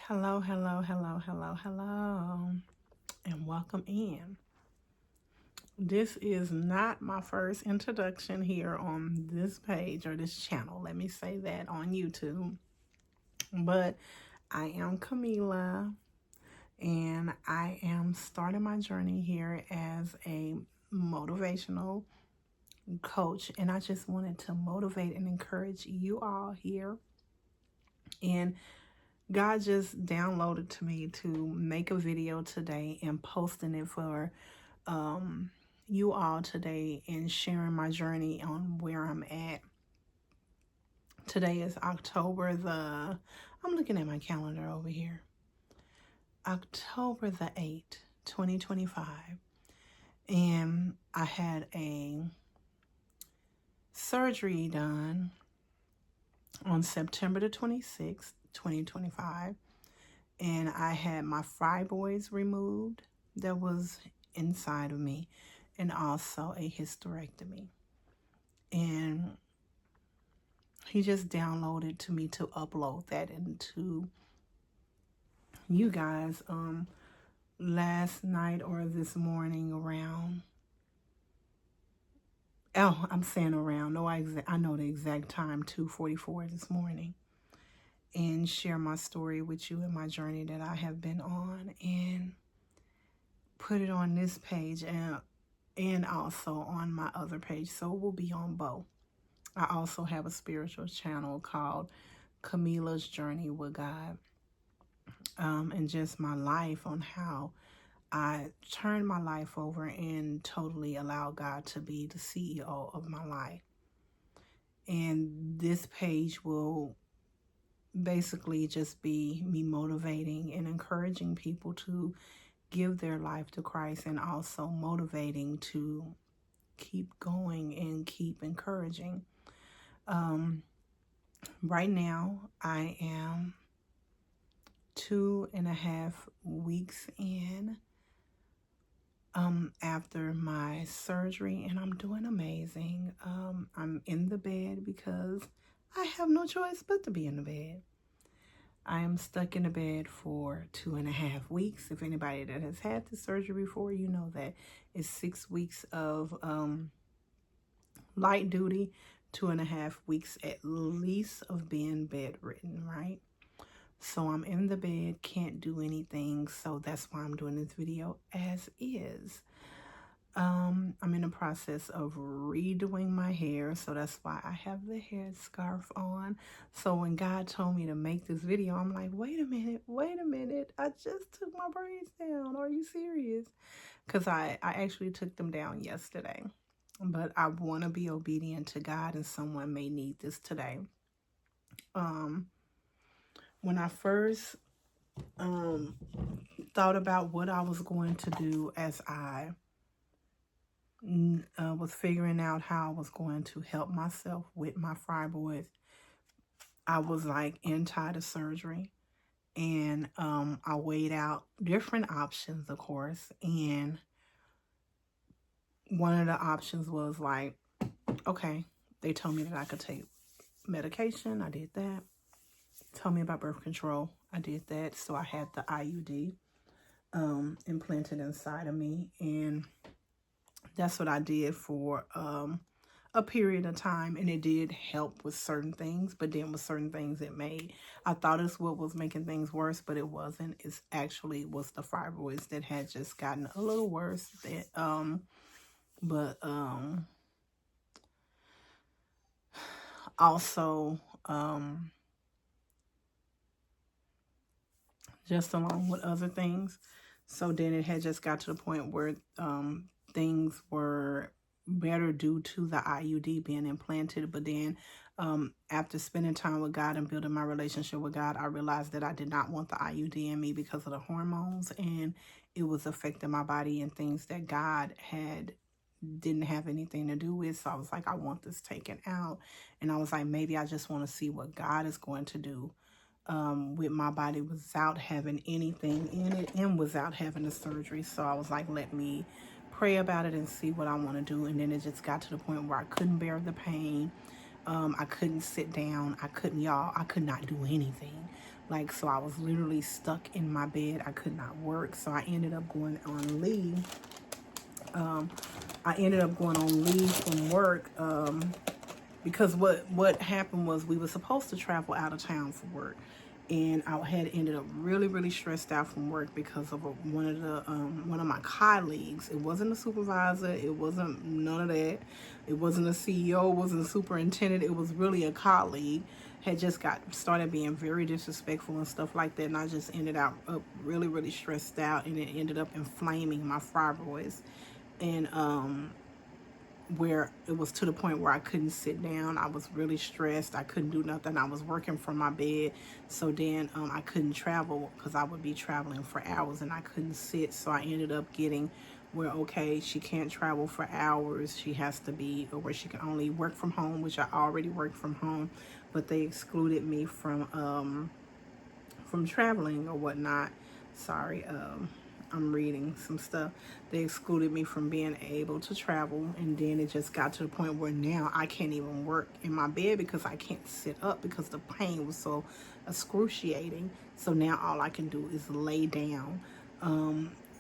Hello, hello, hello, hello, hello, and welcome in. This is not my first introduction here on this page or this channel. Let me say that on YouTube. But I am Camila, and I am starting my journey here as a motivational coach. And I just wanted to motivate and encourage you all here. And God just downloaded to me to make a video today and posting it for you all today and sharing my journey on where I'm at. Today is I'm looking at my calendar over here. October the 8th, 2025. And I had a surgery done on September the 26th, 2025. And I had my fibroids removed that was inside of me, and also a hysterectomy. And he just downloaded to me to upload that into you guys last night or this morning around, I'm saying around, no, I know the exact time, 2:44 this morning, and share my story with you and my journey that I have been on, and put it on this page and also on my other page, so it will be on both. I also have a spiritual channel called Camila's Journey with God, and just my life on how I turned my life over and totally allowed God to be the CEO of my life. And this page will basically just be me motivating and encouraging people to give their life to Christ, and also motivating to keep going and keep encouraging. Right now, I am 2.5 weeks in after my surgery, and I'm doing amazing. I'm in the bed because I have no choice but to be in the bed. I am stuck in the bed for 2.5 weeks. If anybody that has had the surgery before, you know that it's 6 weeks of light duty, 2.5 weeks at least of being bedridden, right? So I'm in the bed, can't do anything. So that's why I'm doing this video as is. I'm in the process of redoing my hair, so that's why I have the hair scarf on. So when God told me to make this video, I'm like, wait a minute, I just took my braids down. Are you serious? Because I actually took them down yesterday, but I want to be obedient to God, and someone may need this today. When I first thought about what I was going to do as I was figuring out how I was going to help myself with my fibroids, I was like anti the surgery, and I weighed out different options, of course, and one of the options was like, okay, they told me that I could take medication. I did that. Told me about birth control. I did that. So I had the IUD implanted inside of me, and that's what I did for a period of time, and it did help with certain things, but then with certain things I thought it's what was making things worse, but it wasn't. It's actually was the fibroids that had just gotten a little worse. Also just along with other things. So then it had just got to the point where things were better due to the IUD being implanted. But then after spending time with God and building my relationship with God, I realized that I did not want the IUD in me because of the hormones, and it was affecting my body and things that God didn't have anything to do with. So I was like, I want this taken out. And I was like, maybe I just want to see what God is going to do with my body without having anything in it and without having the surgery. So I was like, let me pray about it and see what I want to do. And then it just got to the point where I couldn't bear the pain. I couldn't sit down. I could not do anything. Like, so I was literally stuck in my bed. I could not work. So I ended up going on leave. From work, because what happened was we were supposed to travel out of town for work, and I had ended up really stressed out from work because of one of my colleagues. It wasn't a supervisor, it wasn't none of that, it wasn't a CEO, it wasn't a superintendent, it was really a colleague. Had just started being very disrespectful and stuff like that, and I just ended up really stressed out, and it ended up inflaming my fibroids, and where it was to the point where I couldn't sit down. I was really stressed. I couldn't do nothing. I was working from my bed. So then I couldn't travel because I would be traveling for hours and I couldn't sit. So I ended up getting where, okay, she can't travel for hours. She has to be, or where she can only work from home, which I already worked from home, but they excluded me from traveling or whatnot. Sorry, I'm reading some stuff. They excluded me from being able to travel, and then it just got to the point where now I can't even work in my bed because I can't sit up because the pain was so excruciating. So now all I can do is lay down,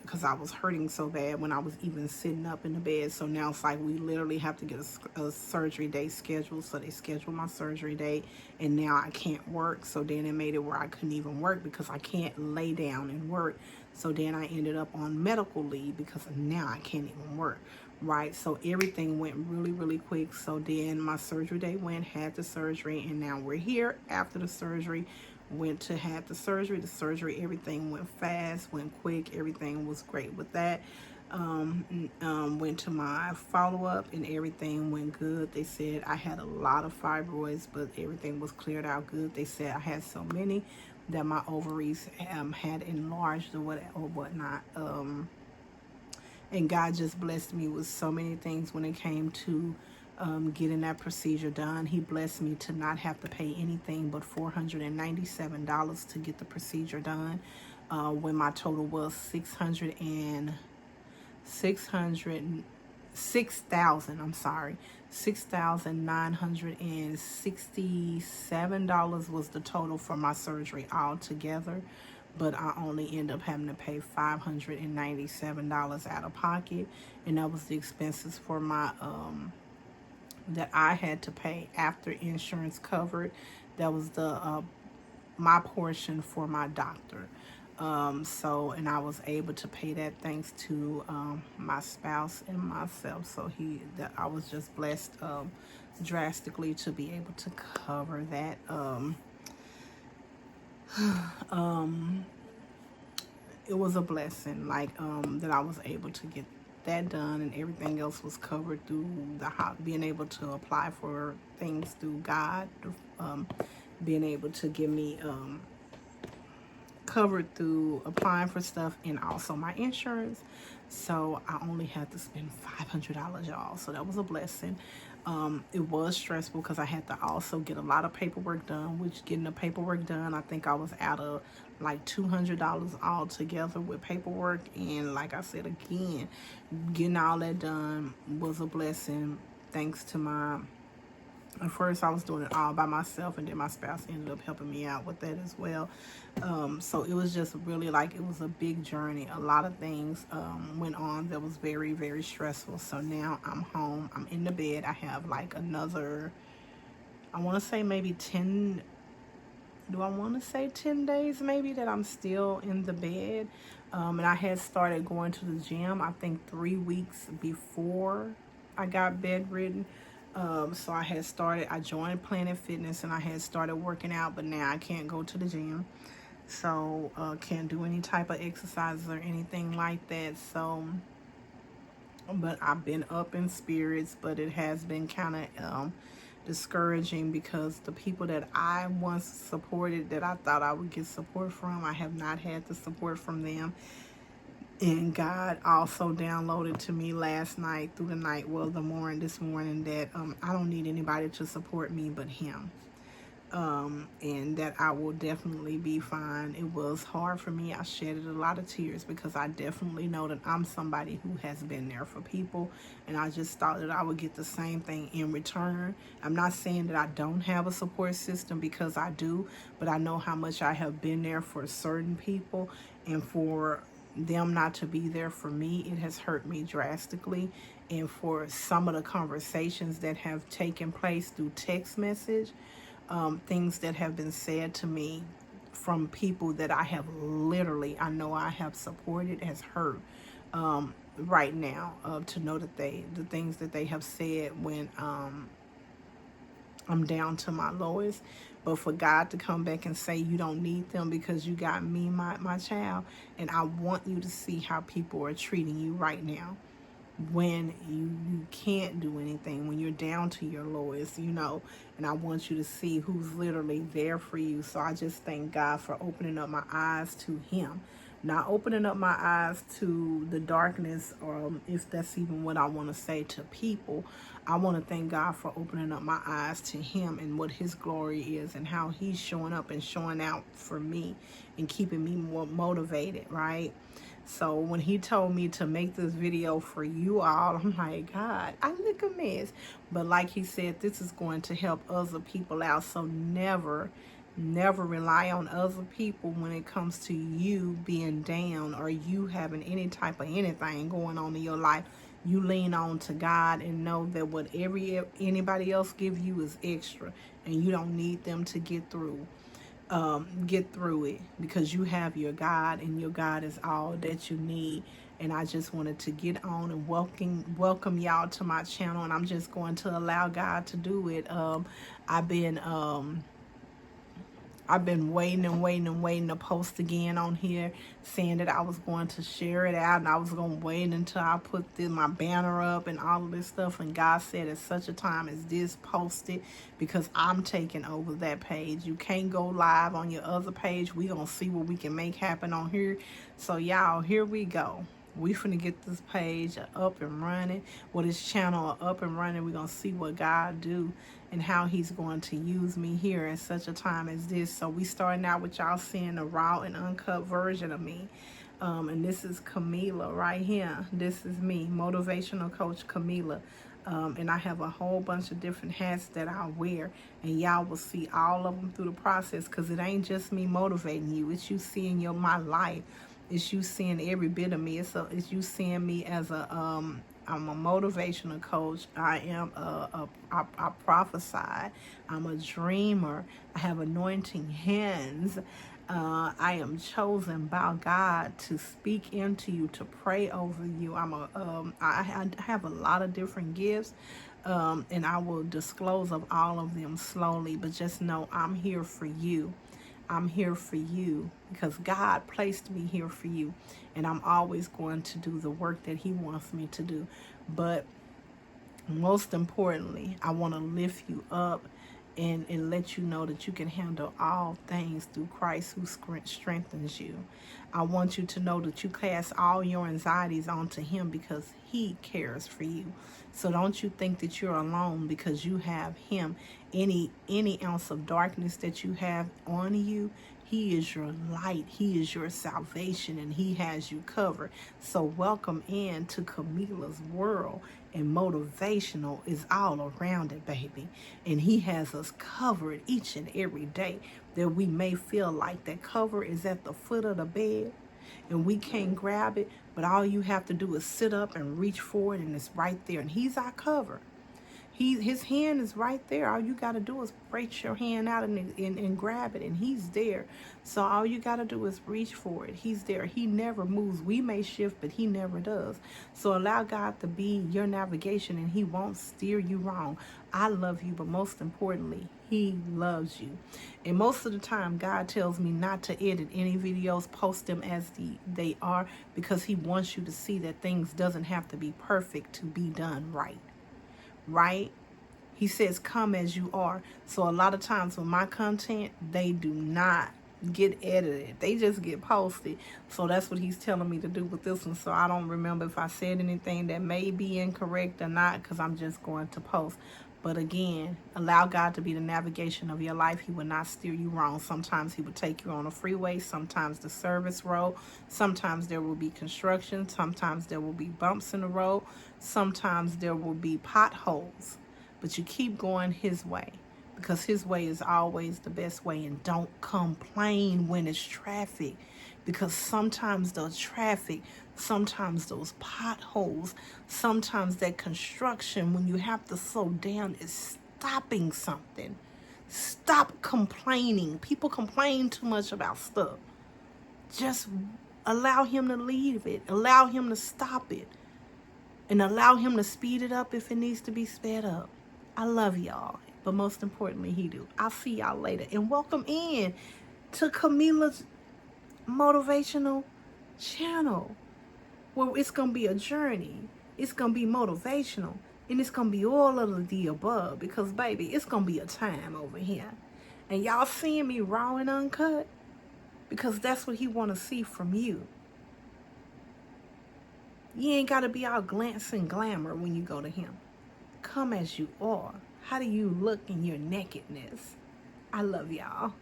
because I was hurting so bad when I was even sitting up in the bed. So now it's like we literally have to get a surgery date scheduled. So they scheduled my surgery date, and now I can't work. So then it made it where I couldn't even work because I can't lay down and work. So then I ended up on medical leave because now I can't even work, right? So everything went really quick. So then my surgery date had the surgery, and now we're here after the surgery. Had the surgery, everything went fast, went quick, everything was great with that. Went to my follow-up and everything went good. They said I had a lot of fibroids, but everything was cleared out good. They said I had so many that my ovaries had enlarged or whatnot. And God just blessed me with so many things when it came to getting that procedure done. He blessed me to not have to pay anything but $497 to get the procedure done, when my total was $6,967 was the total for my surgery altogether. But I only end up having to pay $597 out of pocket, and that was the expenses for my that I had to pay after insurance covered. That was the my portion for my doctor. So, and I was able to pay that thanks to my spouse and myself. So I was just blessed drastically to be able to cover that. It was a blessing, like that I was able to get that done, and everything else was covered through being able to apply for things through God, being able to give me covered through applying for stuff, and also my insurance. So I only had to spend $500, y'all. So that was a blessing. It was stressful because I had to also get a lot of paperwork done, which getting the paperwork done, I think I was out of like $200 altogether with paperwork. And like I said, again, getting all that done was a blessing thanks to at first I was doing it all by myself, and then my spouse ended up helping me out with that as well. So it was just really like, it was a big journey. A lot of things went on that was very stressful. So now I'm home, I'm in the bed. I have like another, I want to say maybe 10 days maybe that I'm still in the bed. And I had started going to the gym, I think 3 weeks before I got bedridden. So I joined Planet Fitness, and I had started working out, but now I can't go to the gym. So, can't do any type of exercises or anything like that. So, but I've been up in spirits, but it has been kind of discouraging because the people that I once supported, that I thought I would get support from, I have not had the support from them. And God also downloaded to me last night through the night, this morning, that I don't need anybody to support me but Him. and that I will definitely be fine. It was hard for me. I shedded a lot of tears because I definitely know that I'm somebody who has been there for people, and I just thought that I would get the same thing in return. I'm not saying that I don't have a support system, because I do, but I know how much I have been there for certain people, and for them not to be there for me, it has hurt me drastically. And for some of the conversations that have taken place through text message, things that have been said to me from people that I have literally, I know I have supported, has hurt right now, to know that the things that they have said when I'm down to my lowest. But for God to come back and say, you don't need them because you got me, my child. And I want you to see how people are treating you right now, when you can't do anything, when you're down to your lowest, you know. And I want you to see who's literally there for you. So I just thank God for opening up my eyes to him, not opening up my eyes to the darkness, or if that's even what I want to say to people. I want to thank God for opening up my eyes to him and what his glory is, and how he's showing up and showing out for me and keeping me more motivated, right? So when he told me to make this video for you all, I'm like, God, I look a mess. But like he said, this is going to help other people out. So never rely on other people when it comes to you being down, or you having any type of anything going on in your life. You lean on to God and know that whatever anybody else give you is extra, and you don't need them to get through it, because you have your God, and your God is all that you need. And I just wanted to get on and welcome y'all to my channel, and I'm just going to allow God to do it. I've been waiting to post again on here, saying that I was going to share it out, and I was going to wait until I put my banner up and all of this stuff. And God said, at such a time as this, post it, because I'm taking over that page. You can't go live on your other page. We gonna see what we can make happen on here. So y'all, here we go. We finna get this page up and running, this channel up and running. We're gonna see what God do, and how he's going to use me here in such a time as this. So we starting out with y'all seeing the raw and uncut version of me. And this is Camila right here. This is me, Motivational Coach Camila. And I have a whole bunch of different hats that I wear, and y'all will see all of them through the process, because it ain't just me motivating you. It's you seeing my life. It's you seeing every bit of me. It's you seeing me as I'm a motivational coach. I am I prophesy. I'm a dreamer. I have anointing hands. I am chosen by God to speak into you, to pray over you. I have a lot of different gifts, and I will disclose of all of them slowly. But just know I'm here for you. I'm here for you because God placed me here for you, and I'm always going to do the work that he wants me to do. But most importantly, I want to lift you up and let you know that you can handle all things through Christ who strengthens you. I want you to know that you cast all your anxieties onto him, because he cares for you. So don't you think that you're alone, because you have him. Any ounce of darkness that you have on you, he is your light. He is your salvation, and he has you covered. So welcome in to Camila's world. And Motivational is all around it, baby. And he has us covered each and every day, that we may feel like that cover is at the foot of the bed and we can't grab it. But all you have to do is sit up and reach for it, and it's right there. And he's our cover. His hand is right there. All you got to do is reach your hand out and grab it, and he's there. So all you got to do is reach for it. He's there. He never moves. We may shift, but he never does. So allow God to be your navigation, and he won't steer you wrong. I love you, but most importantly, he loves you. And most of the time, God tells me not to edit any videos, post them as they are, because he wants you to see that things doesn't have to be perfect to be done right. Right? He says, come as you are. So a lot of times with my content, they do not get edited. They just get posted. So that's what he's telling me to do with this one. So I don't remember if I said anything that may be incorrect or not, because I'm just going to post. But again, allow God to be the navigation of your life. He will not steer you wrong. Sometimes he will take you on a freeway, sometimes the service road, sometimes there will be construction, sometimes there will be bumps in the road, sometimes there will be potholes. But you keep going his way, because his way is always the best way. And don't complain when it's traffic, because sometimes the traffic, sometimes those potholes, sometimes that construction, when you have to slow down, is stopping something. Stop complaining. People complain too much about stuff. Just allow him to lead it. Allow him to stop it. And allow him to speed it up if it needs to be sped up. I love y'all. But most importantly, he do. I'll see y'all later. And welcome in to Camila's Motivational channel, where it's going to be a journey. It's going to be motivational. And it's going to be all of the above. Because, baby, it's going to be a time over here. And y'all seeing me raw and uncut? Because that's what he want to see from you. You ain't got to be all glance and glamour when you go to him. Come as you are. How do you look in your nakedness? I love y'all.